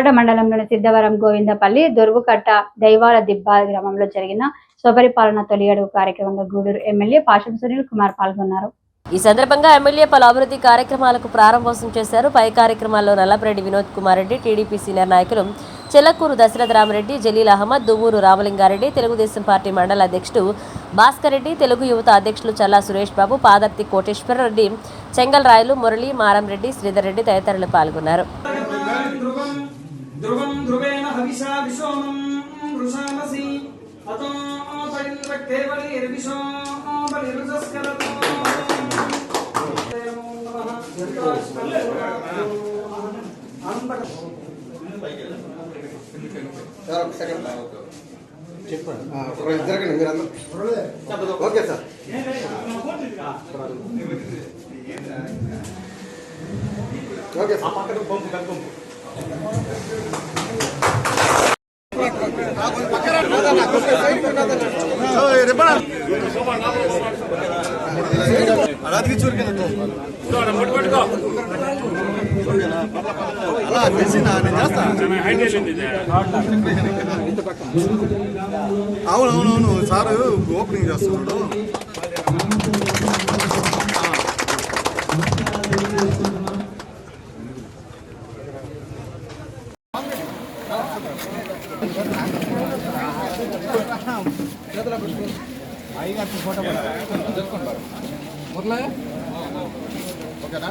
కోట మండలంలోని సిద్ధవరం గోవిందపల్లి దొరువుకట్ట దైవాల దిబ్బ గ్రామంలో జరిగిన స్వపరిపాలన తొలి అడుగు కార్యక్రమంలో గూడూరు ఎమ్మెల్యే పాషం సునీల్ కుమార్ పాల్గొన్నారు. ఈ సందర్భంగా ఎమ్మెల్యే పలు అభివృద్ధి కార్యక్రమాలకు ప్రారంభోత్సవం చేశారు. పై కార్యక్రమాల్లో నల్లపరెడ్డి వినోద్ కుమార్ రెడ్డి, టీడీపీ సీనియర్ నాయకులు చెల్లకూరు దశరథ రామరెడ్డి, జలీల్ అహ్మద్, దువ్వూరు రామలింగారెడ్డి, తెలుగుదేశం పార్టీ మండల అధ్యక్షుడు భాస్కర్ రెడ్డి, తెలుగు యువత అధ్యక్షులు చల్లా సురేష్ బాబు, పాదర్తి కోటేశ్వర రెడ్డి, చెంగల్ రాయలు, మురళి, మారం రెడ్డి, శ్రీధర్ రెడ్డి తదితరులు పాల్గొన్నారు. జరగండి మీరందరూ. Okay sir. Okay sir. అలా తెలిసిందా నేను చేస్తా. అవునవునవును సార్ ఓపెనింగ్ చేస్తున్నాడు. ఓకేనా?